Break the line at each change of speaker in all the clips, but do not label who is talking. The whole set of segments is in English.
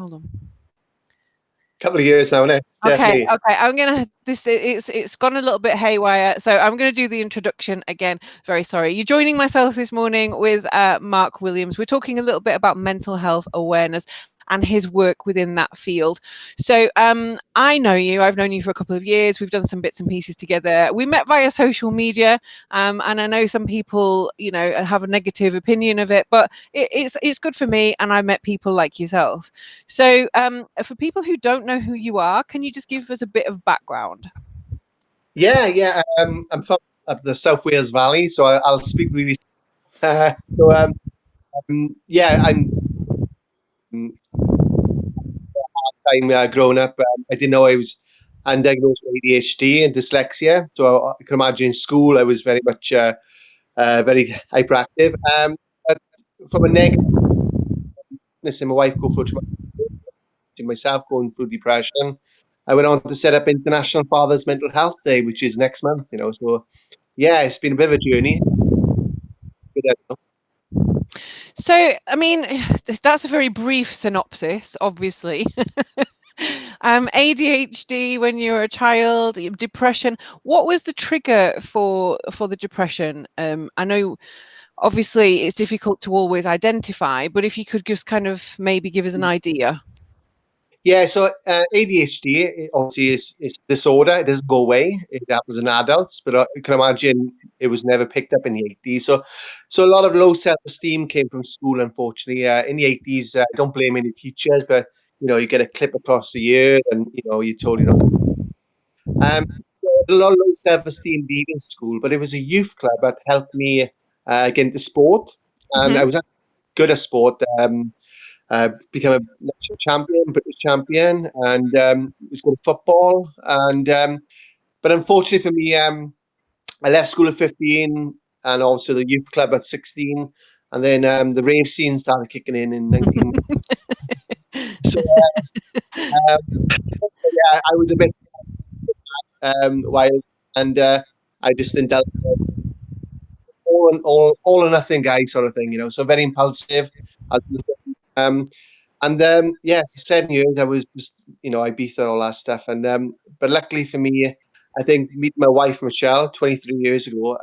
Hold on.
Couple of years now, definitely.
Okay. I'm gonna it's gone a little bit haywire, so I'm gonna do the introduction again. Very sorry. You're joining myself this morning with Mark Williams. We're talking a little bit about mental health awareness and his work within that field. So I know you. I've known you for a couple of years. We've done some bits and pieces together. We met via social media, and I know some people, have a negative opinion of it, but it's good for me. And I met people like yourself. So for people who don't know who you are, can you just give us a bit of background?
Yeah. I'm from up the South Wales Valley, so I'll speak really. Yeah, I'm growing up. I didn't know I was undiagnosed with ADHD and dyslexia, so I can imagine in school I was very much very hyperactive. But from a negative, seeing my wife go through traumatic, seeing myself going through depression, I went on to set up International Father's Mental Health Day, which is next month. So yeah, it's been a bit of a journey.
So, I mean, that's a very brief synopsis, obviously. ADHD when you were a child, depression. What was the trigger for the depression? I know, obviously, it's difficult to always identify, but if you could just kind of maybe give us an idea.
Yeah, so ADHD obviously is disorder. It doesn't go away. It happens in adults, but I can imagine it was never picked up in the 80s. So a lot of low self-esteem came from school, unfortunately. In the 80s, I don't blame any teachers, but you get a clip across the ear, and you're told you're not. So a lot of low self-esteem leaving school, but it was a youth club that helped me get into sport, and I was good at sport. Became a national champion, British champion, and was good at football. And but unfortunately for me, I left school at 15, and also the youth club at 16, and then the rave scene started kicking in 19. So, um, so yeah, I was a bit wild, and I just indulged all or nothing guy sort of thing, So very impulsive. Um, And yes, 7 years I was just, Ibiza, all that stuff. And but luckily for me, I think meeting my wife Michelle 23 years ago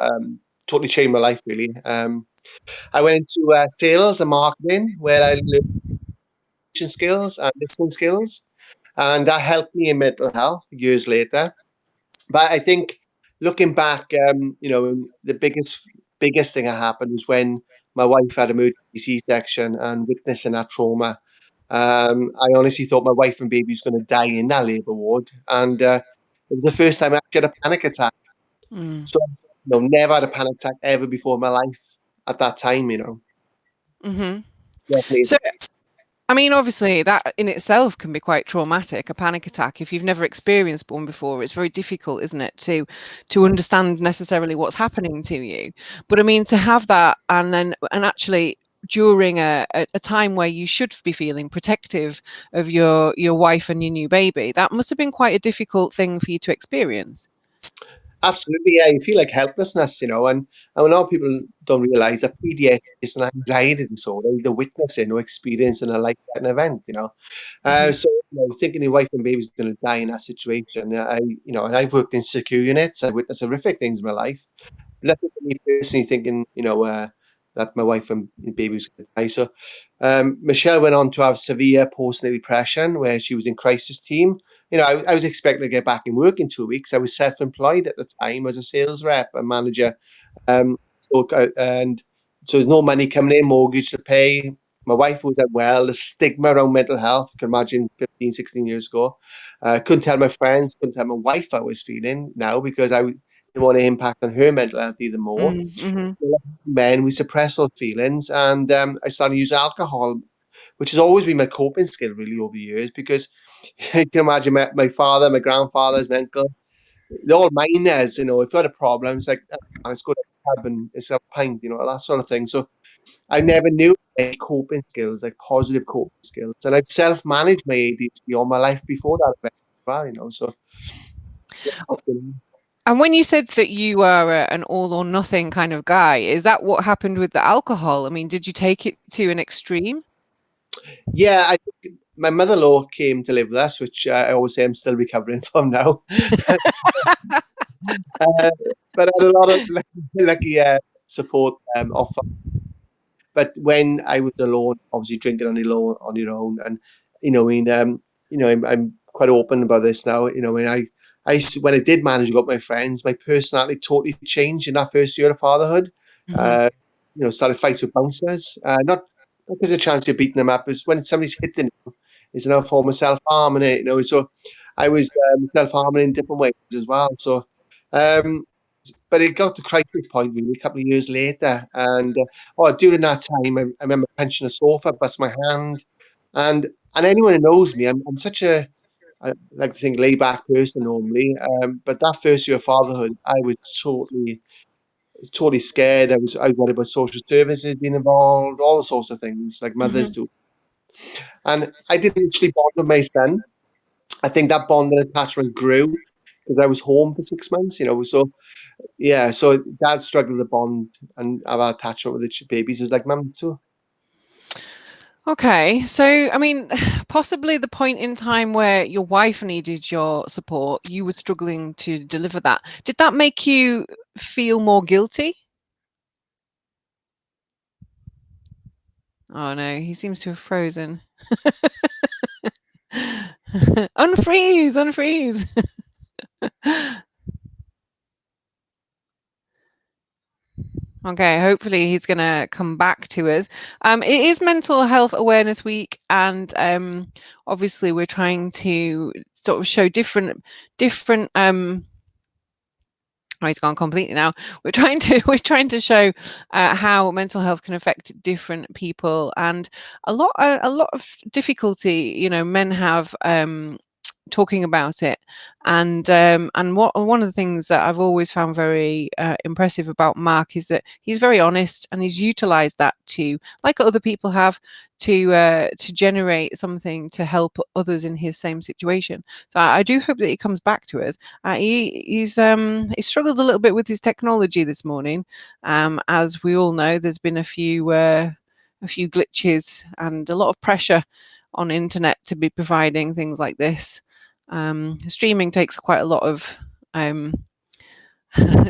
totally changed my life. Really, I went into sales and marketing where I learned skills and listening skills, and that helped me in mental health years later. But I think looking back, the biggest thing that happened was when my wife had emergency C-section and witnessing that trauma. I honestly thought my wife and baby was going to die in that labour ward, and it was the first time I actually had a panic attack. So, never had a panic attack ever before in my life at that time. Definitely.
So, I mean, obviously, that in itself can be quite traumatic. A panic attack, if you've never experienced one before, it's very difficult, isn't it, to understand necessarily what's happening to you. But I mean, to have that, and actually during a time where you should be feeling protective of your wife and your new baby, that must have been quite a difficult thing for you to experience.
Absolutely, yeah. You feel like helplessness, and a lot of people don't realize that PDS is an anxiety disorder, either witnessing or experiencing a life-threatening event, So, thinking your wife and baby is going to die in that situation, and I've worked in secure units, I witnessed horrific things in my life. Nothing for me personally thinking, that my wife and baby was going to die. So, Michelle went on to have severe postnatal depression, where she was in crisis team. I was expecting to get back in work in 2 weeks. I was self-employed at the time as a sales rep and manager. And so there's no money coming in, mortgage to pay. My wife was unwell. The stigma around mental health, you can imagine 15, 16 years ago. Couldn't tell my friends, couldn't tell my wife how I was feeling now because I didn't want to impact on her mental health even more. Men, we suppress those feelings, and I started to use alcohol, which has always been my coping skill really over the years, because you can imagine my father, my grandfather's mental, they're all minors, if you had a problem, it's like, let's go to the pub and it's a pint, that sort of thing. So I never knew any coping skills, like positive coping skills. And I've self-managed my ADHD all my life before that event as well, so.
And when you said that you are an all or nothing kind of guy, is that what happened with the alcohol? I mean, did you take it to an extreme?
Yeah, my mother-in-law came to live with us, which I always say I'm still recovering from now. uh, but I had a lot of lucky support off. But when I was alone, obviously drinking on your own, and I'm quite open about this now. When I did manage to go with my friends, my personality totally changed in that first year of fatherhood.
Hmm.
Uh, started fights with bouncers, not because of chance you're beating them up, it's when somebody's hitting you, it's another form of self harm, in it. So I was self harming in different ways as well. So. Um, but it got to crisis point really a couple of years later, and during that time, I remember punching a sofa, bust my hand, and anyone who knows me, I'm such a I like to think laid back person normally, but that first year of fatherhood, I was totally scared. I was worried about social services being involved, all sorts of things like mothers
Hmm.
do, and I didn't actually bond with my son. I think that bond and attachment grew because I was home for 6 months, so yeah, so dad struggled with the bond and our attachment with the babies is like mum too.
Okay, so I mean, possibly the point in time where your wife needed your support, you were struggling to deliver that. Did that make you feel more guilty? Oh no, he seems to have frozen. Unfreeze, unfreeze. Okay, hopefully he's going to come back to us. It is Mental Health Awareness Week, and obviously we're trying to sort of show different. Oh, he's gone completely now. We're trying to show how mental health can affect different people, and a lot of difficulty. Men have talking about it, and one of the things that I've always found very impressive about Mark is that he's very honest, and he's utilized that to, like other people have, to generate something to help others in his same situation. So I do hope that he comes back to us. He's struggled a little bit with his technology this morning. As we all know, there's been a few glitches and a lot of pressure on internet to be providing things like this. Streaming takes quite a lot of um,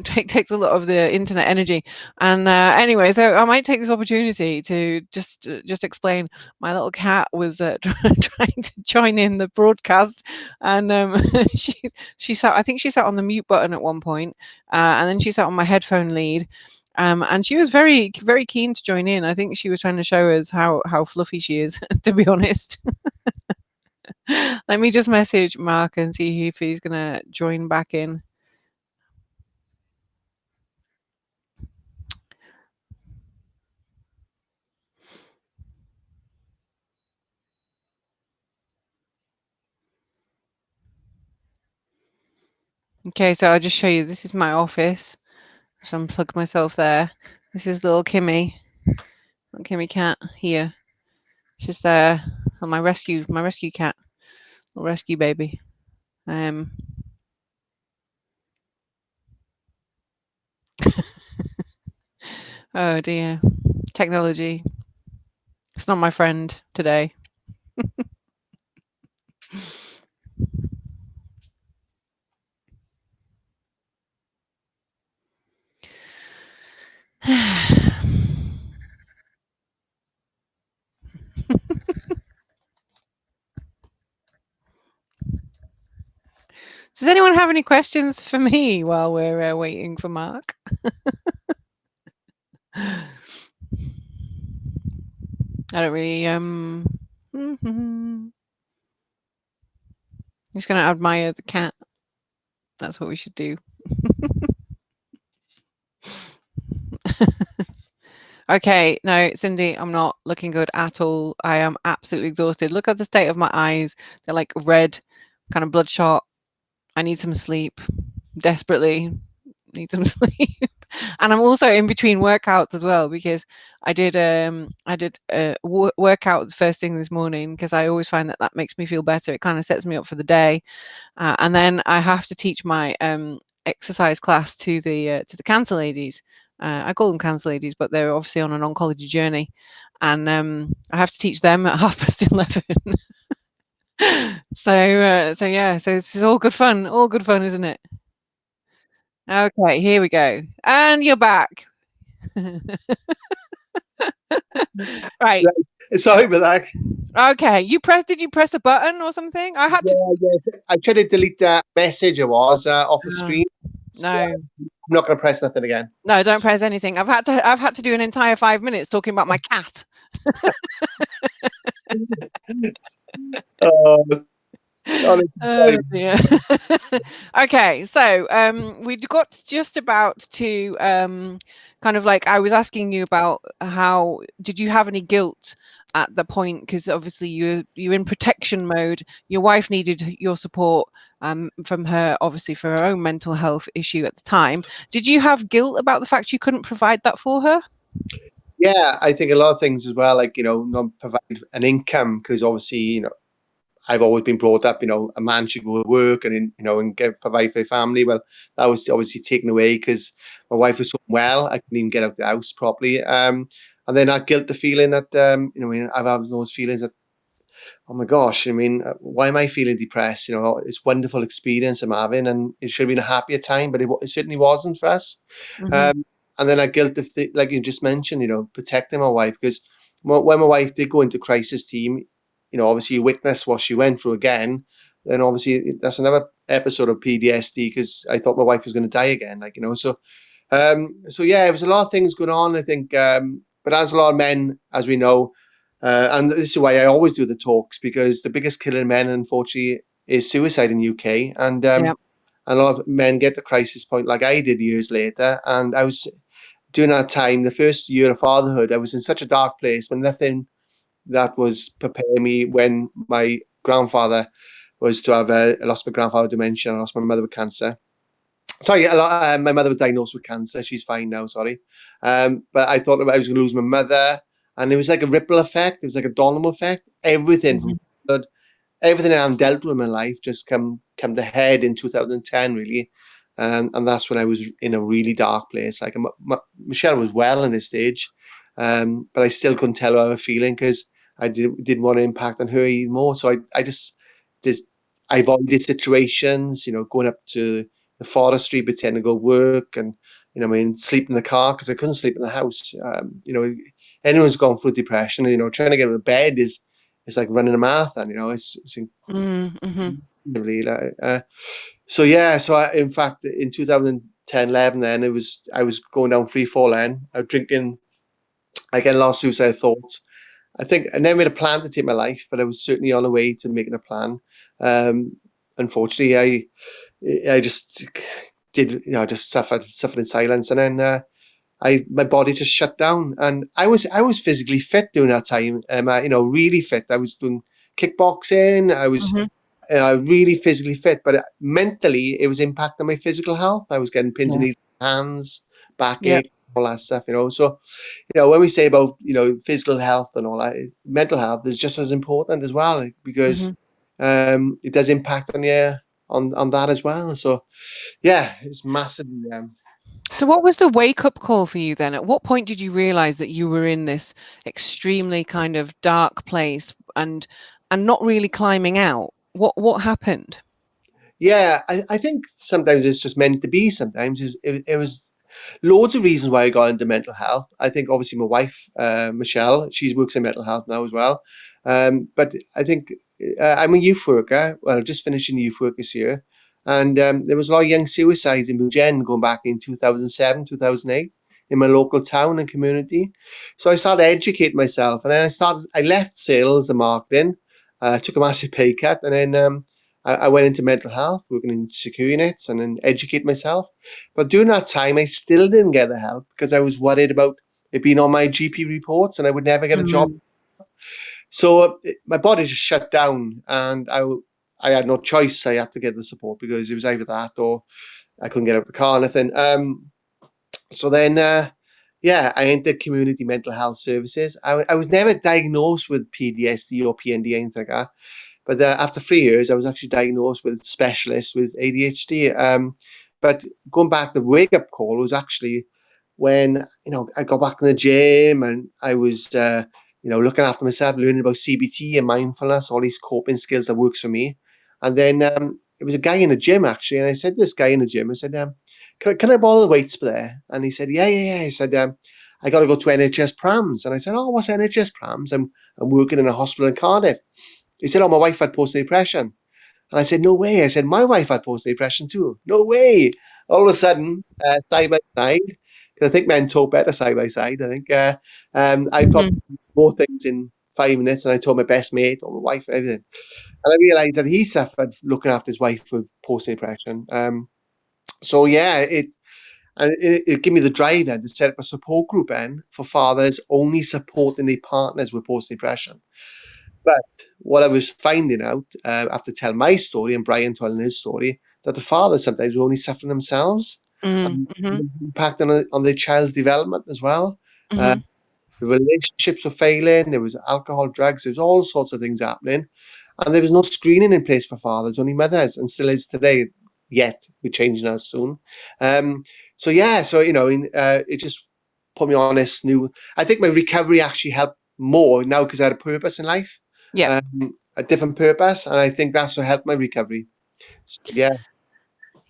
takes a lot of the internet energy. And anyway, so I might take this opportunity to just explain. My little cat was trying to join in the broadcast, and she she sat. I think she sat on the mute button at one point, and then she sat on my headphone lead. And she was very, very keen to join in. I think she was trying to show us how fluffy she is, to be honest. Let me just message Mark and see if he's gonna join back in. Okay, so I'll just show you. This is my office. Just unplug myself there. This is little little Kimmy cat here. She's my rescue cat, little rescue baby. Um, oh dear, technology. It's not my friend today. Does anyone have any questions for me while we're waiting for Mark? I don't really. I'm just gonna admire the cat. That's what we should do. Okay, no, Cindy, I'm not looking good at all. I am absolutely exhausted. Look at the state of my eyes. They're like red, kind of bloodshot. I need some sleep. Desperately need some sleep. And I'm also in between workouts as well, because I did workouts first thing this morning, because I always find that makes me feel better. It kind of sets me up for the day. And then I have to teach my exercise class to the cancer ladies. I call them cancer ladies, but they're obviously on an oncology journey, and I have to teach them at 11:30. So yeah, so this is all good fun, isn't it? Okay, here we go, and you're back. Right.
Right. Sorry about that.
Okay, did you press a button or something? I had to.
Yeah, yeah. I tried to delete that message. It was off the
Oh,
screen. So
no.
I'm not going to press nothing again.
No, don't press anything. I've had to do an entire 5 minutes talking about my cat.
Oh, honestly, sorry.
Oh dear. Okay, so we've got just about to kind of like I was asking you about how did you have any guilt at the point because obviously you're in protection mode. Your wife needed your support from her obviously for her own mental health issue at the time. Did you have guilt about the fact you couldn't provide that for her?
Yeah, I think a lot of things as well, like, not provide an income because obviously, I've always been brought up, a man should go to work and provide for a family. Well, that was obviously taken away because my wife was so well, I couldn't even get out the house properly. And then I guilt the feeling that, I've had those feelings that, oh my gosh, why am I feeling depressed? It's a wonderful experience I'm having, and it should have been a happier time, but it certainly wasn't for us.
Hmm.
Um, and then I guilt like you just mentioned, protecting my wife because when my wife did go into crisis team, obviously you witnessed what she went through again. Then obviously that's another episode of PTSD because I thought my wife was going to die again, so yeah, there was a lot of things going on. I think, but as a lot of men, as we know, and this is why I always do the talks because the biggest killer in men, unfortunately, is suicide in UK, and
Yeah.
a lot of men get the crisis point like I did years later. And I was during that time, the first year of fatherhood, I was in such a dark place when nothing that was preparing me when my grandfather was to have I lost my grandfather with dementia, I lost my mother with cancer. Sorry, my mother was diagnosed with cancer. She's fine now. Sorry, but I thought I was going to lose my mother, and it was like a ripple effect. It was like a domino effect. Everything from
Hmm.
childhood, everything I've dealt with in my life just come to head in 2010, really, and that's when I was in a really dark place. Like Michelle was well in this stage, but I still couldn't tell her how I was feeling because I didn't want to impact on her even more. So I just I avoided situations, going up to the forestry, pretending to go work, and sleep in the car because I couldn't sleep in the house. Anyone's gone through depression, trying to get out of bed is like running a marathon. It's
Mm-hmm.
really like, so yeah. So in fact, in 2010, 11, then I was going down free fall. Then I was drinking. I get a lot of suicidal thoughts. I think I never made a plan to take my life, but I was certainly on the way to making a plan. Um, Unfortunately, I just did, I just suffered in silence, and then my body just shut down, and I was physically fit during that time. Really fit. I was doing kickboxing. I was
Hmm.
really physically fit, but mentally, it was impacting my physical health. I was getting pins and
Yeah.
needles, in my hands,
Yeah.
backache, all that stuff. So when we say about physical health and all that, mental health is just as important as well because
Hmm.
it does impact on you on that as well. So yeah, it's massively.
So what was the wake up call for you then? At what point did you realize that you were in this extremely kind of dark place and not really climbing out? What happened?
Yeah, I think sometimes it's just meant to be. Sometimes it was loads of reasons why I got into mental health. I think obviously my wife, Michelle, she works in mental health now as well. But I think I'm a youth worker. Well, just finishing youth work this year. And there was a lot of young suicides in Bridgend going back in 2007, 2008 in my local town and community. So I started educating myself, and then I left sales and marketing, took a massive pay cut, and then I went into mental health, working in secure units and then educate myself. But during that time, I still didn't get the help because I was worried about it being on my GP reports and I would never get a job.
Mm,
So my body just shut down, and I had no choice. I had to get the support because it was either that or I couldn't get out of the car or anything. So then, yeah, I entered community mental health services. I was never diagnosed with PTSD or PND, anything like that. But after 3 years, I was actually diagnosed with specialists with ADHD. But going back, the wake up call was actually when I got back in the gym and I was looking after myself, learning about CBT and mindfulness, all these coping skills that works for me. And then it was a guy in the gym actually, and I said to this guy in the gym, I said, can I borrow the weights for there? And he said, yeah. He said, I got to go to NHS Prams. And I said, oh, what's NHS Prams? I'm working in a hospital in Cardiff. He said, oh, my wife had post-depression. And I said, no way. I said, my wife had post-depression too. No way. All of a sudden, side by side, because I think men talk better side by side. I think I probably
Mhm.
more things in 5 minutes, and I told my best mate or my wife, everything. And I realised that he suffered looking after his wife with post-depression. So yeah, it gave me the drive then to set up a support group then for fathers only supporting their partners with post-depression. But what I was finding out after telling my story and Brian telling his story, that the fathers sometimes were only suffering themselves
Mhm.
and
Mhm.
impact on their child's development as well. Uh,
Mhm.
the relationships were failing. There was alcohol, drugs. There was all sorts of things happening, and there was no screening in place for fathers, only mothers, and still is today. Yet we're changing that soon. So yeah, so it just put me on this new. I think my recovery actually helped more now because I had a purpose in life,
Yeah.
a different purpose, and I think that's what helped my recovery. So, yeah,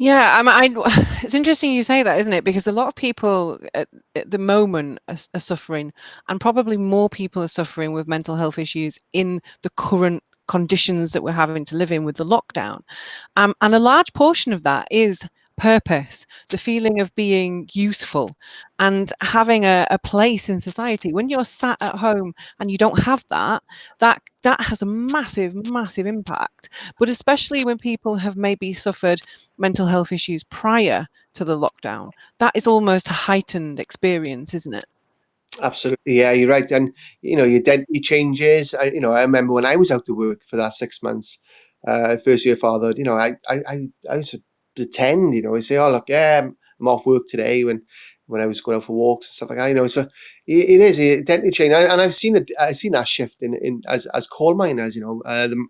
Yeah, it's interesting you say that, isn't it? Because a lot of people at the moment are suffering, and probably more people are suffering with mental health issues in the current conditions that we're having to live in with the lockdown. And a large portion of that is purpose, the feeling of being useful and having a place in society. When you're sat at home and you don't have that, that has a massive, massive impact. But especially when people have maybe suffered mental health issues prior to the lockdown, that is almost a heightened experience, isn't it?
absolutely. Yeah, you're right. And your identity changes. I remember when I was out to work for that 6 months, first year father. I used to pretend. I say, oh look, yeah, I'm off work today when I was going out for walks and stuff like that. So it is the identity change, and I've seen it. I've seen that shift in as coal miners.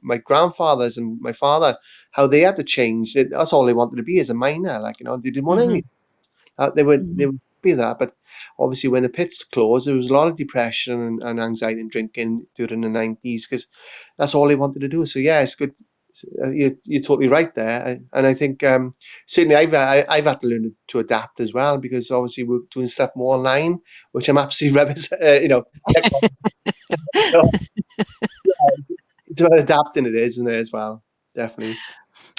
My grandfathers and my father, how they had to change. That's all they wanted to be as a miner. Like they didn't want
Hmm.
anything. They
Hmm.
would be that, but obviously when the pits closed, there was a lot of depression and anxiety and drinking during the 90s because that's all they wanted to do. So yeah, it's good. You're totally right there, and I think certainly I've had to learn to adapt as well because obviously we're doing stuff more online, which I'm absolutely rubbish. So, it's about adapting it, isn't it, as well? Definitely.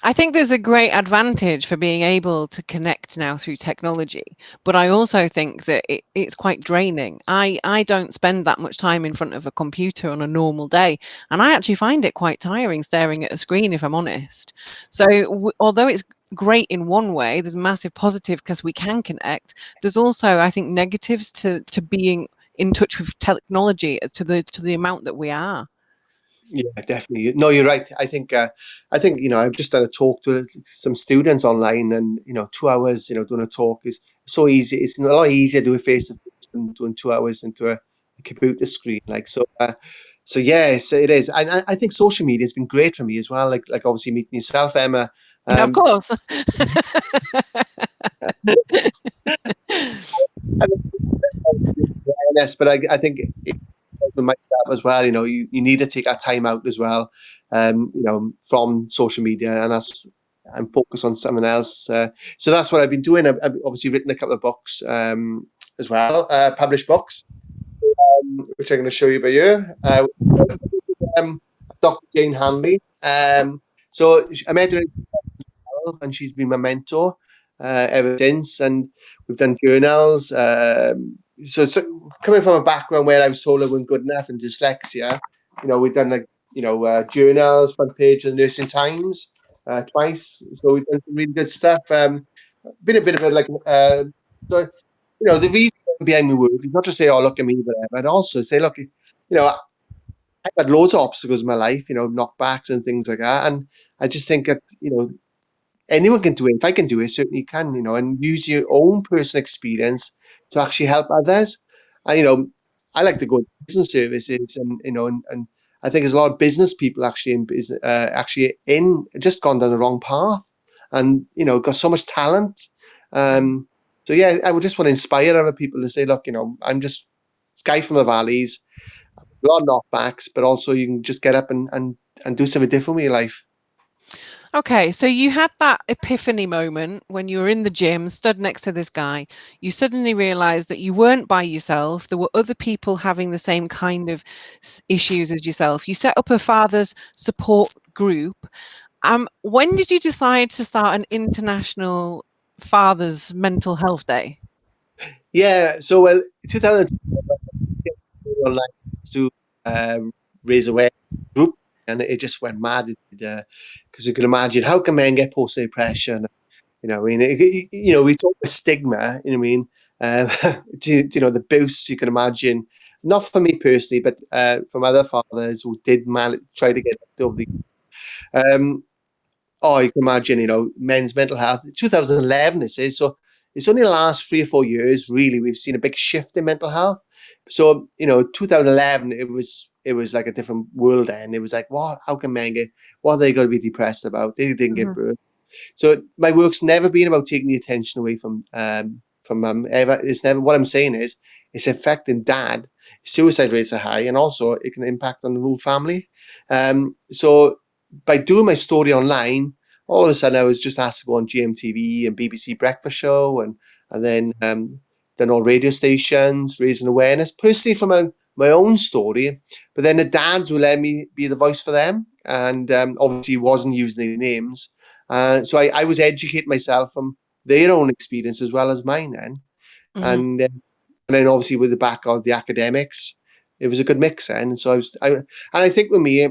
I think there's a great advantage for being able to connect now through technology, but I also think that it's quite draining. I don't spend that much time in front of a computer on a normal day, and I actually find it quite tiring staring at a screen, if I'm honest. So, although it's great in one way, there's massive positive because we can connect. There's also, I think, negatives to being in touch with technology as to the amount that we are.
Yeah, definitely. No, you're right. I think I've just done a talk to some students online, and 2 hours, doing a talk is so easy. It's a lot easier to do it face to face than doing 2 hours into a computer screen. Like so, so yes, it is. And I think social media has been great for me as well. Like obviously meeting yourself, Emma.
Of
Um,
course.
and obviously awareness, but I think with myself as well. You need to take that time out as well. From social media, and that's I'm focused on something else. So that's what I've been doing. I've obviously written a couple of books as well, published books, which I'm going to show you by here. Um, Dr. Jane Hanley. So I met her in 2012, and she's been my mentor ever since. And we've done journals. So coming from a background where I was told I wasn't good enough and dyslexia, we've done journals, front page of the Nursing Times twice. So we've done some really good stuff. Been a bit of a so the reason behind my work is not to say, "Oh, look at me," whatever, but also say, "Look, I've had loads of obstacles in my life, knockbacks and things like that, and I just think that anyone can do it. If I can do it, certainly you can, and use your own personal experience to actually help others. And, I like to go into business services and I think there's a lot of business people actually in business, actually in just gone down the wrong path and, got so much talent. Um, so yeah, I would just want to inspire other people to say, look, I'm just guy from the valleys, a lot of knockbacks, but also you can just get up and do something different with your life.
Okay, so you had that epiphany moment when you were in the gym, stood next to this guy. You suddenly realized that you weren't by yourself. There were other people having the same kind of issues as yourself. You set up a father's support group. When did you decide to start an international father's mental health day?
Yeah, so well, 2000 online to uh, raise awareness group, and it just went mad. Because you can imagine how can men get post depression? You know, I mean, we talk about stigma. You know, what I mean, the boosts you can imagine. Not for me personally, but from other fathers who did try to get over the. Um, Oh, you can imagine, men's mental health. 2011, it says. So it's only the last 3 or 4 years, really, we've seen a big shift in mental health. So, 2011, it was like a different world then. It was like, what? How can men what are they going to be depressed about? They didn't give
Mhm,
birth. So my work's never been about taking the attention away from ever. It's never. What I'm saying is, it's affecting dad. Suicide rates are high, and also it can impact on the whole family. So by doing my story online, all of a sudden I was just asked to go on GMTV and BBC Breakfast Show, and then all radio stations raising awareness. Personally, from my own story, but then the dads will let me be the voice for them, and obviously wasn't using their names. So I was educating myself from their own experience as well as mine then.
mhm,
And then obviously with the back of the academics, it was a good mix then. So and I think with me,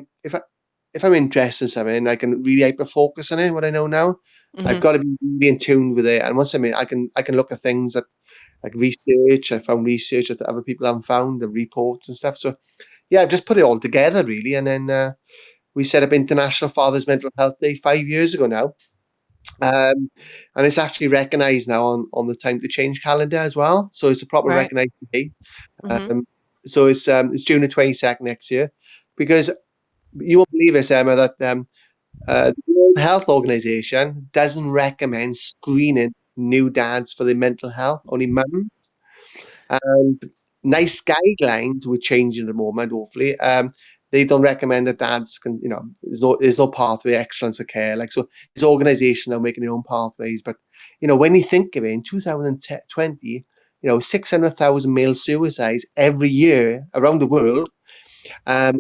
if I'm interested in something, I can really hyper focus on it. What I know now, I've
mhm.
got to be really in tune with it. And once I'm in, I can look at things that like research. I found research that other people haven't found, the reports and stuff. So yeah, I've just put it all together really, and then we set up International Fathers Mental Health Day 5 years ago now. And it's actually recognised now on the Time to Change calendar as well. So it's a proper
Right.
recognised day.
Mhm,
Um, so it's June the 22nd next year, because you won't believe this, Emma, that the World Health Organization doesn't recommend screening new dads for their mental health, only mum. And nice guidelines we're changing at the moment, hopefully. They don't recommend that dads can, there's no pathway excellence of care. Like, so there's organizations are making their own pathways. But, when you think of it, in 2020, 600,000 male suicides every year around the world.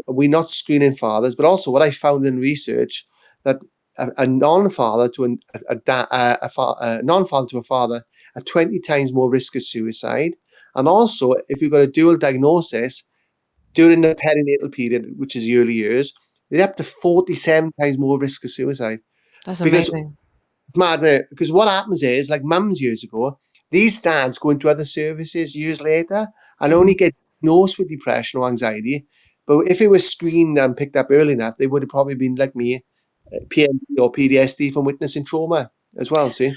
We're not screening fathers, but also what I found in research that a non-father to a non-father to a father are 20 times more risk of suicide. And also, if you've got a dual diagnosis during the perinatal period, which is the early years, they're up to 47 times more risk of suicide.
that's
Because
amazing.
it's mad, right? Because what happens is, like mums years ago, these dads go into other services years later and
Mhm.
only get diagnosed with depression or anxiety. But if it was screened and picked up early enough, they would have probably been like me, PMD or PTSD from witnessing trauma as well. See?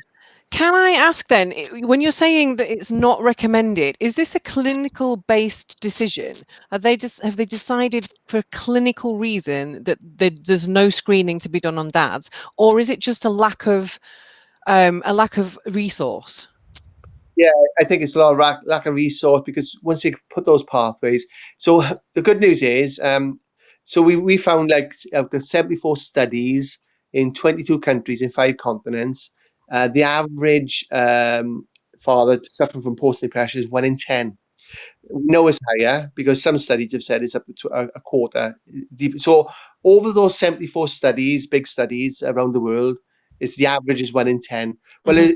Can I ask then, when you're saying that it's not recommended, is this a clinical based decision? Have they decided for a clinical reason that there's no screening to be done on dads, or is it just a lack of resource?
Yeah, I think it's a lot of lack of resource, because once you put those pathways, so the good news is, so we found like of the 74 studies in 22 countries in 5 continents, the average father suffering from post depression is 1 in 10. We know it's higher because some studies have said it's up to a quarter. So over those 74 studies, big studies around the world, it's the average is 1 in 10. Well,
Mhm,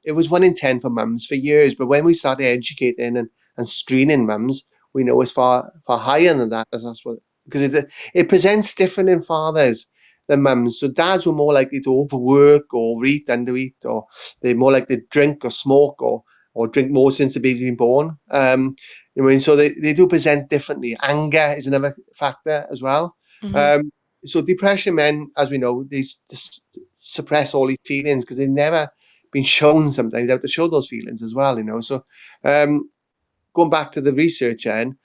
it was 1 in 10 for mums for years, but when we started educating and screening mums, we know it's far higher than that. That's what, because it presents different in fathers than mums. So dads were more likely to overwork or eat, undereat, or they're more likely to drink or smoke or drink more since the baby's been born. So they do present differently. Anger is another factor as well.
mhm.
So depression men, as we know, they suppress all these feelings because they've never been shown sometimes how to show those feelings as well. So um, going back to the research end,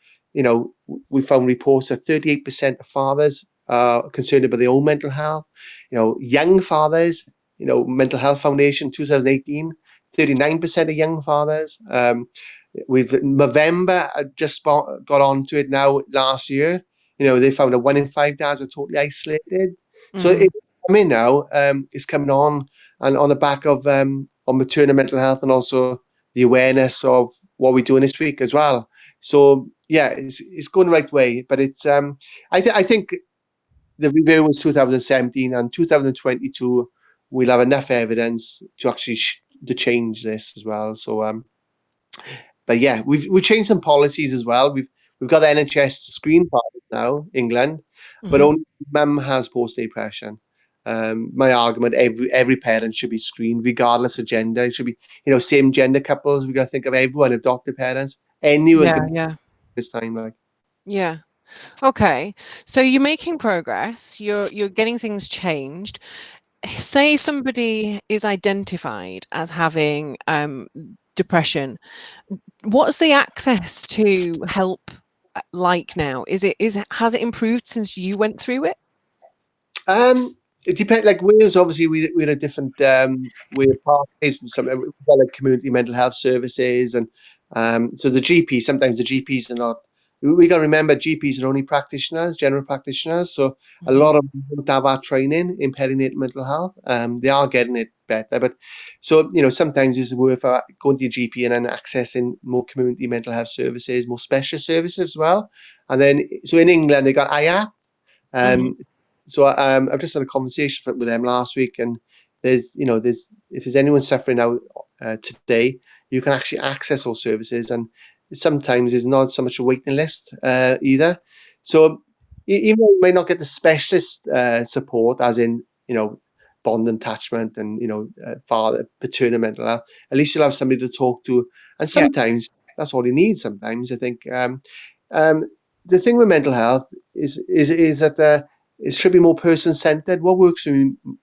we found reports that 38% of fathers are concerned about their own mental health. Young fathers, Mental Health Foundation 2018, 39% of young fathers. We've November just got onto it now last year. They found that 1 in 5 dads are totally isolated. So
Mm.
I'm in now is coming on, and on the back of on maternal mental health, and also the awareness of what we're doing this week as well. So yeah, it's going the right way, but it's I think the review was 2017, and 2022 we'll have enough evidence to actually to change this as well. So but yeah, we've changed some policies as well. We've got the NHS screen partners now, England, but
Hmm.
only mum has post depression. My argument: every parent should be screened, regardless of gender. It should be, same gender couples. We got to think of everyone, adopted parents, anyone
Yeah,
can be
yeah,
this time. Like,
yeah. Okay. So you're making progress. You're getting things changed. Say somebody is identified as having depression. What's the access to help like now? Has it improved since you went through it?
it depends. Like Wales, obviously, we're a different we're part is some we've got like community mental health services, and so the GP sometimes the GPs are not. We got to remember GPs are only practitioners, general practitioners. So a
Hmm.
lot of them don't have our training in perinatal mental health. They are getting it better, but so sometimes it's worth going to your GP and then accessing more community mental health services, more specialist services as well. And then so in England they got IA.
Hmm.
Um, so I've just had a conversation with them last week, and there's if there's anyone suffering now today, you can actually access those services, and sometimes there's not so much a waiting list either. So even though you may not get the specialist support, as in bond attachment and father paternal mental health, at least you'll have somebody to talk to, and
Yeah.
sometimes that's all you need. Sometimes I think. Um, the thing with mental health is that it should be more person centered. What works for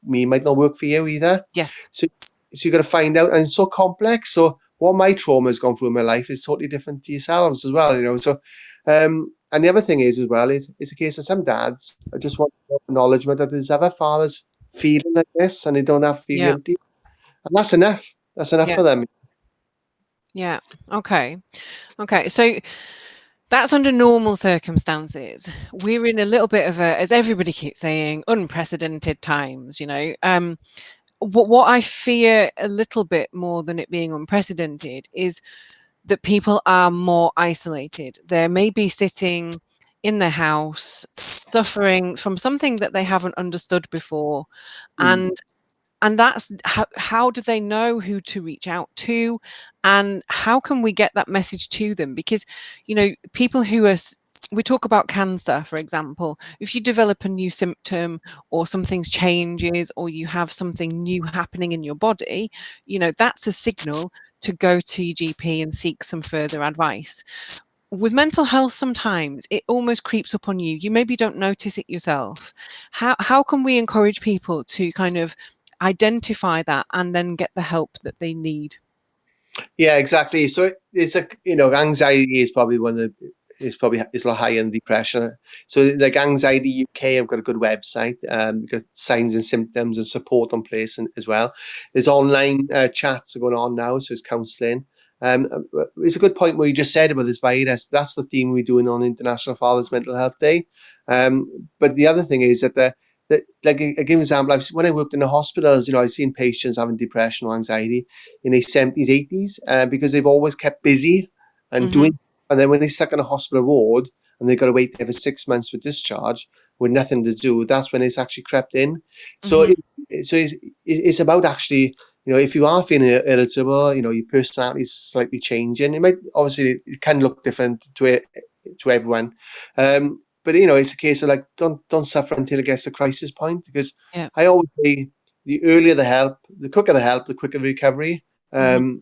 me might not work for you either.
Yes.
So, so you got to find out, and it's so complex. So what my trauma has gone through in my life is totally different to yourselves as well. So, and the other thing is as well, it's a case of some dads I just want acknowledgement that there's other fathers feeling like this, and they don't have to feel
Yeah.
guilty, and that's enough. That's enough
Yeah.
for them.
Yeah. Okay. Okay. So that's under normal circumstances. We're in a little bit of a, as everybody keeps saying, unprecedented times. What I fear a little bit more than it being unprecedented is that people are more isolated. They may be sitting in their house suffering from something that they haven't understood before,
Mm.
and that's how do they know who to reach out to, and how can we get that message to them? Because people who are we talk about cancer, for example. If you develop a new symptom, or something's changes, or you have something new happening in your body, that's a signal to go to your GP and seek some further advice. With mental health, sometimes it almost creeps up on you. You maybe don't notice it yourself. How can we encourage people to kind of identify that and then get the help that they need?
Yeah, exactly. So it's a anxiety is probably one of the is a lot higher than depression. So like Anxiety UK, I've got a good website. Got signs and symptoms and support on place as well. There's online chats going on now, so it's counselling. It's a good point what you just said about this virus. That's the theme we're doing on International Fathers Mental Health Day. But the other thing is that like I give an example. When I worked in the hospitals, I've seen patients having depression or anxiety in their 70s, 80s, because they've always kept busy and
Hmm.
doing. And then when they're stuck in a hospital ward and they've got to wait there for 6 months for discharge with nothing to do, that's when it's actually crept in. So,
Hmm.
it's about actually, if you are feeling irritable, your personality is slightly changing. It might obviously it can look different to everyone, but it's a case of like don't suffer until it gets to crisis point, because
Yeah.
I always say the earlier the help, the quicker the help, the quicker the recovery.
Hmm.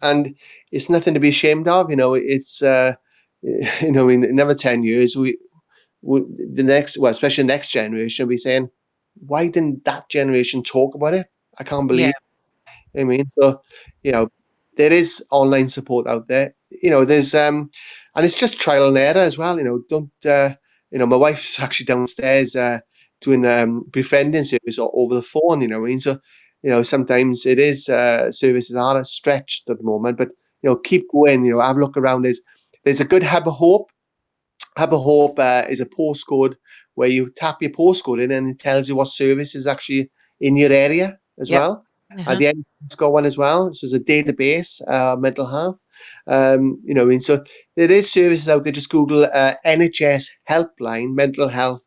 And it's nothing to be ashamed of. It's in another 10 years, we the next, well, especially the next generation, will be saying, "Why didn't that generation talk about it? I can't
Yeah.
believe." I mean, so you know, there is online support out there. There's and it's just trial and error as well. Don't my wife's actually downstairs doing befriending service over the phone. I mean, so sometimes it is services are stretched at the moment, but keep going. Have a look around. There's a good Hub of Hope. Hub of Hope is a postcode where you tap your postcode in and it tells you what service is actually in your area as
Yep.
well.
Uh-huh.
The NHS got one as well. So there's a database, mental health. I mean, so there is services out there. Just Google NHS helpline, mental health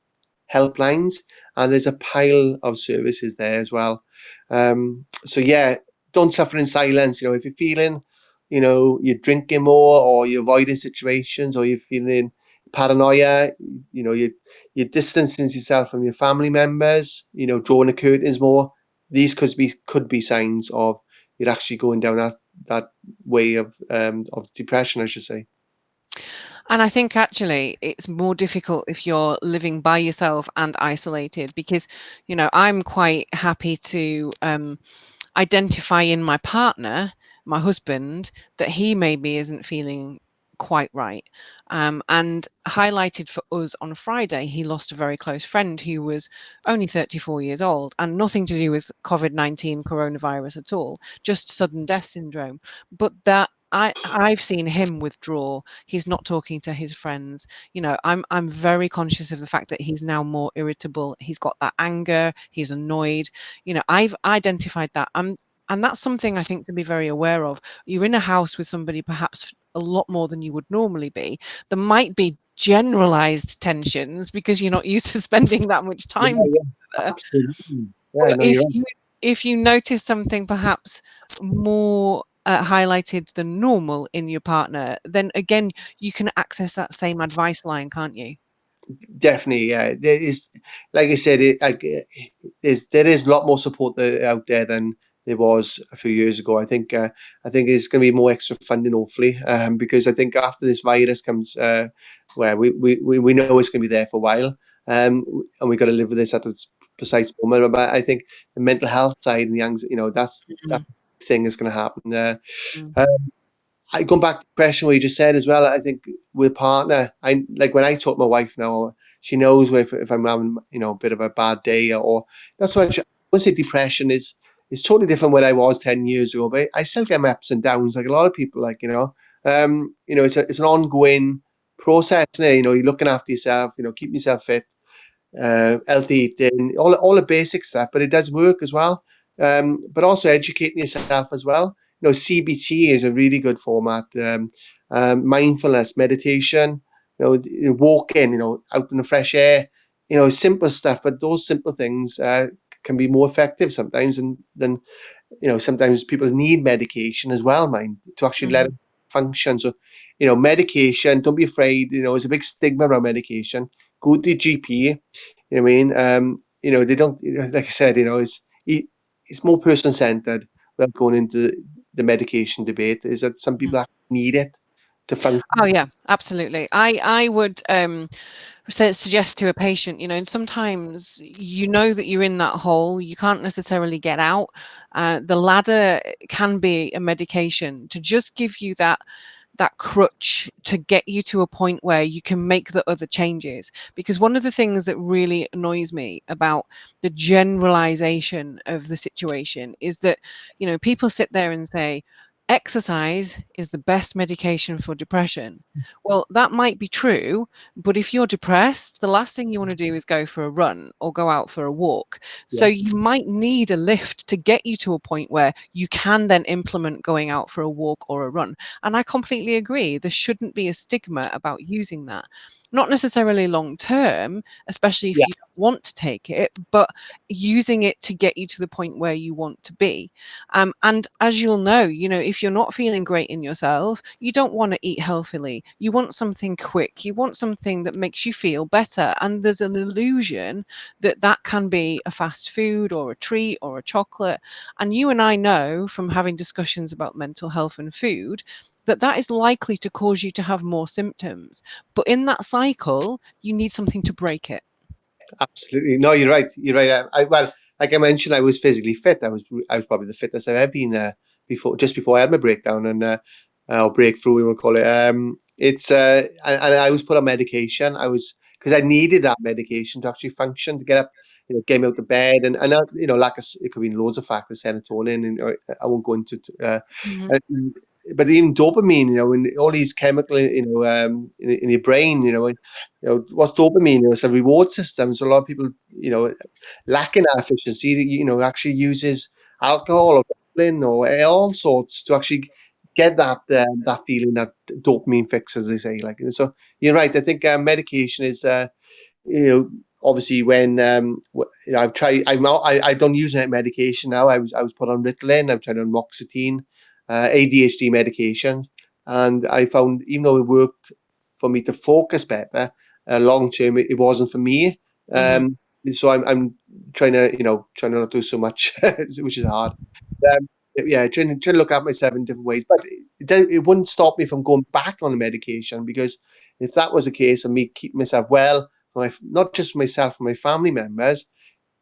helplines, and there's a pile of services there as well. So yeah, don't suffer in silence. If you're feeling, you're drinking more, or you're avoiding situations, or you're feeling paranoia, you're distancing yourself from your family members, drawing the curtains more. These could be signs of you're actually going down that way of depression, I should say.
And I think actually it's more difficult if you're living by yourself and isolated because, I'm quite happy to identify in my partner, my husband, that he maybe isn't feeling quite right. And highlighted for us on Friday, he lost a very close friend who was only 34 years old and nothing to do with COVID-19 coronavirus at all, just sudden death syndrome. But that I've seen him withdraw. He's not talking to his friends. I'm very conscious of the fact that he's now more irritable. He's got that anger. He's annoyed. I've identified that. And that's something I think to be very aware of. You're in a house with somebody perhaps a lot more than you would normally be. There might be generalized tensions because you're not used to spending that much
Yeah,
time
yeah,
together.
absolutely. Yeah,
But
no, you're right.
if you notice something perhaps more highlighted than normal in your partner, then again you can access that same advice line, can't you?
Definitely, yeah. There is, like I said, there is a lot more support out there than there was a few years ago. I think there's going to be more extra funding, hopefully, because I think after this virus comes, where we know it's going to be there for a while, and we've got to live with this at this precise moment. But I think the mental health side and the anxiety, that's that
Mm,
thing is going to happen.
mm,
Uh, I going back to the question where you just said as well. I think with partner, I like when I talk to my wife now, she knows if I'm having a bit of a bad day, or not so much. I wouldn't say depression is totally different when I was 10 years ago, but I still get my ups and downs like a lot of people. Like it's an ongoing process. You're looking after yourself. Keeping yourself fit, healthy eating, all the basic stuff, but it does work as well. But also educating yourself as well. CBT is a really good format. Mindfulness, meditation, walking, out in the fresh air, simple stuff, but those simple things can be more effective sometimes than sometimes people need medication as well, mind, to actually let
mhm.
it function. So, medication, don't be afraid. There's a big stigma around medication. Go to the GP. You know what I mean? They don't, like I said, it's more person centered without going into the medication debate. Is that some people actually need it to
Oh
function?
yeah, absolutely. I would suggest to a patient, and sometimes that you're in that hole, you can't necessarily get out. The ladder can be a medication to just give you that crutch to get you to a point where you can make the other changes. Because one of the things that really annoys me about the generalization of the situation is that, people sit there and say, exercise is the best medication for depression. Well, that might be true, but if you're depressed, the last thing you want to do is go for a run or go out for a walk. So
Yeah,
you might need a lift to get you to a point where you can then implement going out for a walk or a run. And I completely agree. There shouldn't be a stigma about using that. Not necessarily long term, especially if
yeah,
you don't want to take it, but using it to get you to the point where you want to be. And as you'll know, if you're not feeling great in yourself, you don't want to eat healthily. You want something quick. You want something that makes you feel better. And there's an illusion that that can be a fast food or a treat or a chocolate. And you and I know from having discussions about mental health and food that that is likely to cause you to have more symptoms. But in that cycle, you need something to break it.
absolutely. No, you're right. You're right. Well, like I mentioned, I was physically fit. I was probably the fittest I've ever been just before I had my breakdown and or breakthrough, we would call it. It's and I was put on medication. I was because I needed that medication to actually function to get up. get me out of bed, and it could be loads of factors, serotonin, and I won't go into.
Mhm.
Uh, but even dopamine, and all these chemical, in your brain, what's dopamine? It's a reward system. So a lot of people, lacking that efficiency, actually uses alcohol or gambling or all sorts to actually get that feeling, that dopamine fix, as they say. Like, so you're right. I think medication is, you know, obviously when I've tried, I don't use that medication now. I was put on Ritalin. I've tried on Moxetine, ADHD medication, and I found, even though it worked for me to focus better, long term it wasn't for me.
Mhm.
So I'm trying to, trying to not do so much, which is hard. Um, yeah, trying to look at myself in different ways, but it wouldn't stop me from going back on the medication, because if that was the case of me keeping myself well, for not just for myself, for my family members,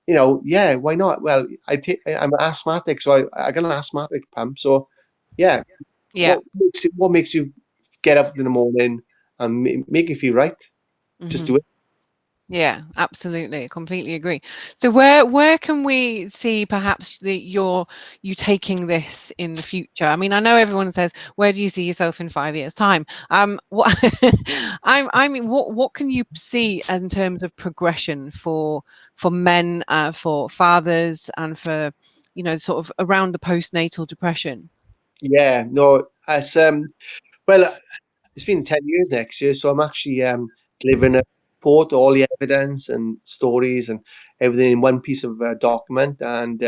yeah, why not? Well, I'm asthmatic, so I got an asthmatic pump. So, yeah,
Yeah.
what makes you get up in the morning and make you feel right? Just do
Mhm.
it.
Yeah, absolutely. Completely agree. So where can we see perhaps you taking this in the future? I mean, I know everyone says, where do you see yourself in 5 years' time? What I mean, what can you see in terms of progression for men, for fathers, and for sort of around the postnatal depression?
Yeah, no, as well, it's been 10 years next year, so I'm actually delivering a report, all the evidence and stories and everything in one piece of document, and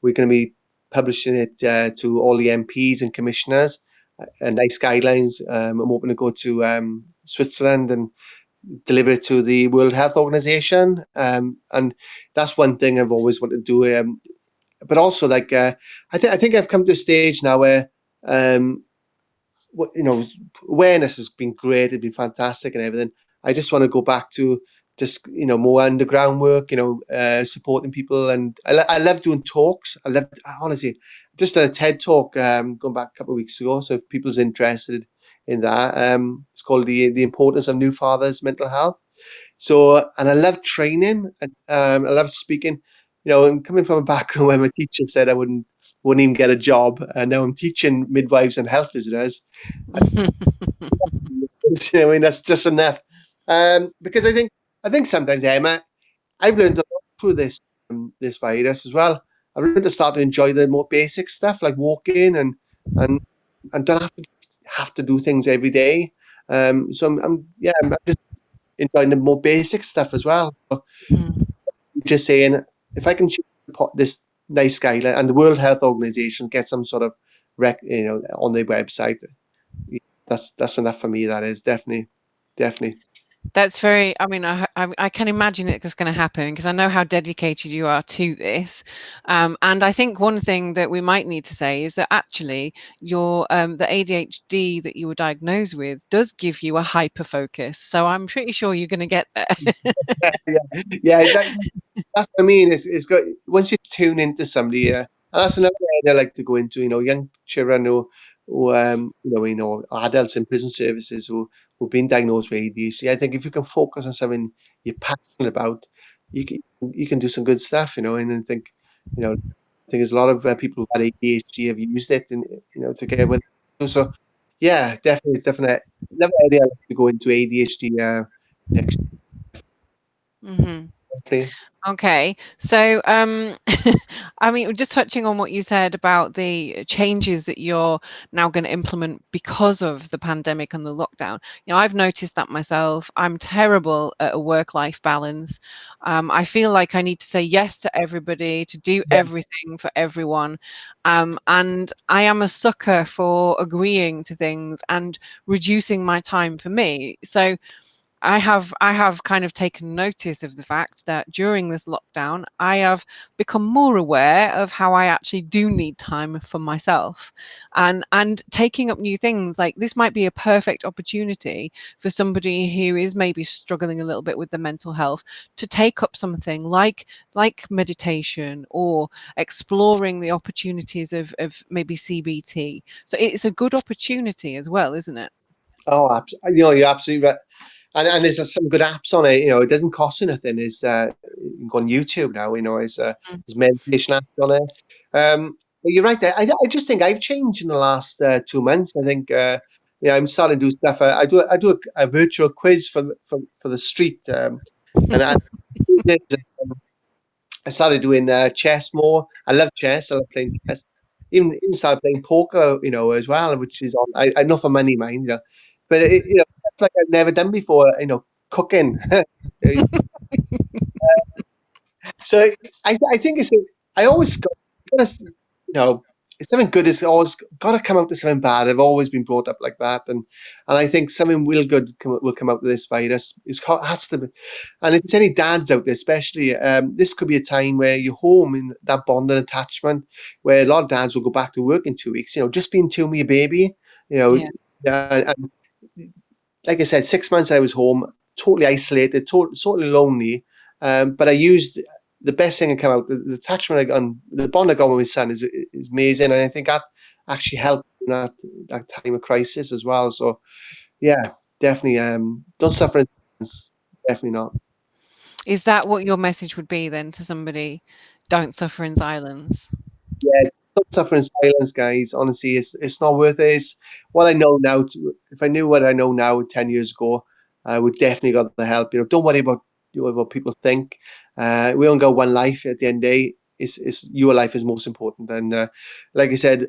we're going to be publishing it to all the MPs and commissioners. Nice guidelines. I'm hoping to go to Switzerland and deliver it to the World Health Organization, and that's one thing I've always wanted to do. But also, like, I think I've come to a stage now where um, you know, awareness has been great, it's been fantastic and everything. I just want to go back to just, more underground work, supporting people. And I love doing talks. Honestly, just done a TED talk going back a couple of weeks ago. So if people's interested in that, it's called the Importance of New Fathers' Mental Health. So, and I love training, and I love speaking. And coming from a background where my teacher said I wouldn't even get a job, and now I'm teaching midwives and health visitors. I mean, that's just enough. Because I think sometimes, Emma, I've learned a lot through this virus as well. I've learned to start to enjoy the more basic stuff, like walking, and and don't have to do things every day. So I'm just enjoying the more basic stuff as well. So
Mm.
just saying, if I can choose this nice skyline, and the World Health Organization get some sort of on their website, that's enough for me. That is definitely.
That's very, I mean, I can imagine it's going to happen because I know how dedicated you are to this. And I think one thing that we might need to say is that actually the ADHD that you were diagnosed with does give you a hyper focus. So I'm pretty sure you're going to get there.
Yeah, yeah. That's what I mean. It's got, once you tune into somebody, and that's another area I like to go into. Young children who adults in prison services who've been diagnosed with ADHD. I think if you can focus on something you're passionate about, you can do some good stuff. And I think, there's a lot of people who've had ADHD have used it, and to get with it. So yeah, definitely, it's definitely another area I like to go into ADHD next.
Hmm.
Definitely.
Okay. So, I mean, just touching on what you said about the changes that you're now going to implement because of the pandemic and the lockdown. I've noticed that myself. I'm terrible at a work-life balance. I feel like I need to say yes to everybody, to do everything for everyone. And I am a sucker for agreeing to things and reducing my time for me. So, I have kind of taken notice of the fact that during this lockdown, I have become more aware of how I actually do need time for myself, and taking up new things. Like, this might be a perfect opportunity for somebody who is maybe struggling a little bit with the mental health to take up something like meditation or exploring the opportunities of maybe CBT. So it's a good opportunity as well, isn't it?
Oh, you're absolutely right. and there's some good apps on it. It doesn't cost you nothing. You can go on YouTube now.
Mm.
There's meditation apps on it. But you're right. I just think I've changed in the last 2 months. I think yeah, I'm starting to do stuff. I do a virtual quiz for the street, and I started doing chess more. I love chess. I love playing chess. Even started playing poker, as well, which is on. I not for money, mind, but it's like I've never done before. Cooking. So I think I always got to, if something good is always got to come out to something bad. I've always been brought up like that, and I think something real good will come out of this virus. Has to be, and if there's any dads out there, especially, this could be a time where you're home in that bond and attachment, where a lot of dads will go back to work in 2 weeks. Just being two with your baby, you know,
Yeah.
and like I said, 6 months I was home, totally isolated, totally lonely. But I used the best thing that came out. The attachment I got, and the bond I got with my son is amazing, and I think that actually helped in that time of crisis as well. So yeah, definitely. Don't suffer in silence. Definitely not.
Is that what your message would be then to somebody? Don't suffer in silence.
Yeah, don't suffer in silence, guys. Honestly, it's not worth it. It's what I know now. If I knew what I know now 10 years ago, I would definitely got the help. Don't worry about what people think. We only got one life at the end of the day. It's your life is most important. And like I said,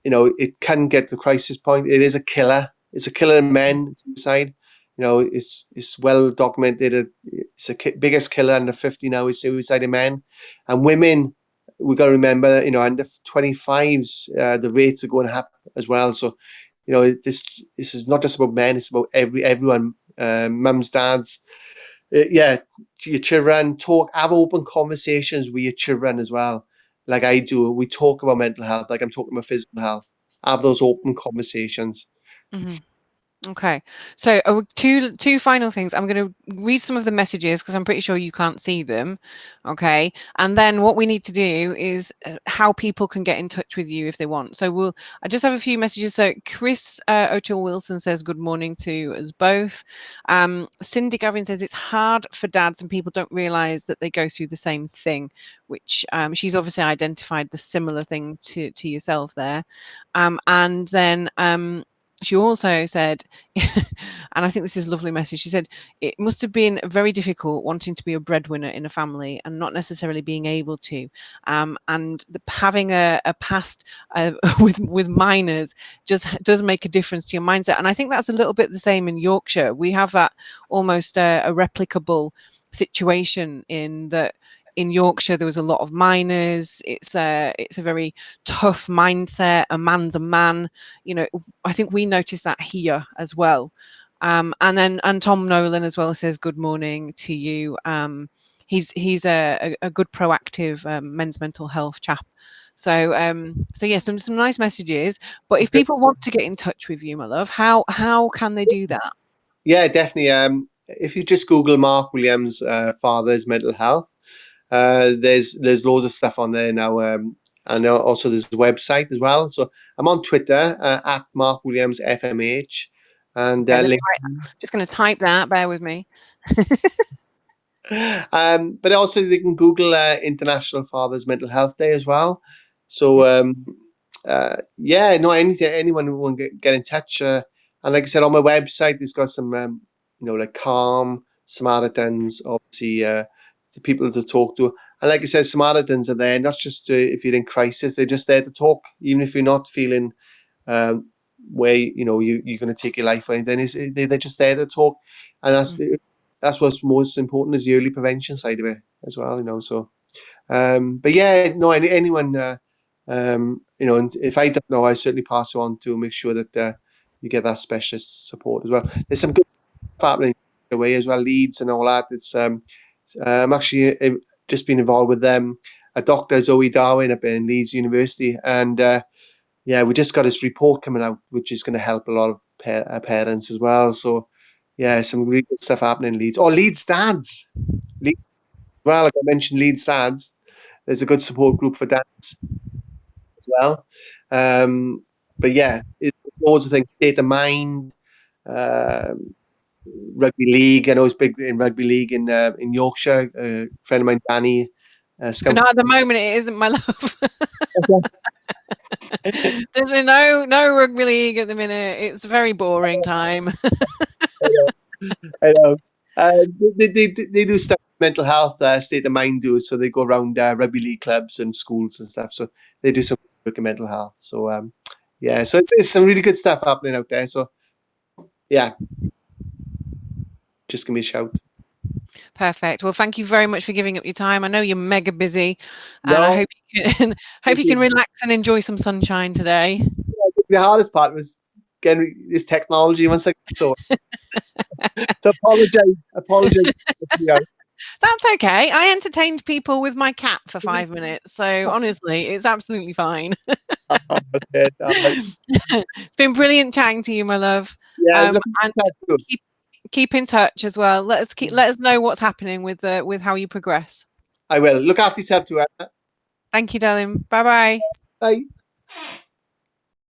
it can get to crisis point. It is a killer. It's a killer in
Mm.
men, suicide. It's well documented. It's the biggest killer under 50 now is suicide in men. And women, we got to remember, under 25s, the rates are going up as well. So, this is not just about men. It's about everyone, mums, dads, yeah, to your children. Have open conversations with your children as well, like I do. We talk about mental health, like I'm talking about physical health. Have those open conversations.
Mhm. Okay. So, two final things. I'm going to read some of the messages because I'm pretty sure you can't see them. Okay. And then what we need to do is how people can get in touch with you if they want. So I just have a few messages. So Chris O'Toole Wilson says good morning to us both. Cindy Gavin says it's hard for dads and people don't realize that they go through the same thing, which she's obviously identified the similar thing to yourself there. And then she also said, and I think this is a lovely message. She said, it must have been very difficult wanting to be a breadwinner in a family and not necessarily being able to. And having a past with minors just does make a difference to your mindset. And I think that's a little bit the same in Yorkshire. We have that almost a replicable situation in that in Yorkshire there was a lot of minors. It's a very tough mindset. A man's a man. I think we noticed that here as well. And Tom Nolan as well says good morning to you. He's a good proactive men's mental health chap. So yeah, some nice messages. But if people want to get in touch with you, my love, how can they do that?
Yeah, definitely. If you just Google Mark Williams, father's mental health, there's loads of stuff on there now. And also there's a website as well. So I'm on Twitter at Mark Williams FMH, and
Okay, just going to type that. Bear with me.
but also they can Google International Fathers Mental Health Day as well. So yeah, no, anyone who want to get in touch, and like I said on my website, it's got some like Calm, Samaritans, obviously the people to talk to, and like I said, Samaritans are there not just if you're in crisis, they're just there to talk, even if you're not feeling where you're going to take your life or anything. They're just there to talk, and
Mm.
that's what's most important is the early prevention side of it as well. So, but yeah, no, anyone, and if I don't know, I certainly pass you on to make sure that you get that specialist support as well. There's some good stuff happening away as well, Leeds and all that. I'm actually just been involved with a Dr. Zoe Darwin up in Leeds University, and yeah, we just got this report coming out, which is going to help a lot of parents as well. So, yeah, some really good stuff happening in Leeds. Or Leeds dads. Leeds, well, like I mentioned, Leeds dads. There's a good support group for dads as well. Um, but yeah, it's loads of things. State of mind. Um, rugby league. I know he's big in rugby league in Yorkshire. A friend of mine, Danny,
No,
Scum.
at the moment it isn't, my love. There's been no rugby league at the minute. It's a very boring time.
I know. Uh, they do stuff mental health, state of mind do. So they go around rugby league clubs and schools and stuff. So they do some work in mental health. So yeah, so it's some really good stuff happening out there. So yeah, just give me a shout.
Perfect. Well, thank you very much for giving up your time. I know you're mega busy, and I
No,
hope you can hope
thank
you can
you.
relax and enjoy some sunshine today.
The hardest part was getting this technology once I so to apologize.
That's okay. I entertained people with my cat for 5 minutes, so honestly, it's absolutely fine.
Okay,
It's been brilliant chatting to you, my love.
yeah, look
And
at that
keep keep in touch as well.
too.
Let us know what's happening with how you progress.
I will look after yourself too. Anna.
Thank you, darling. Bye bye.
Bye.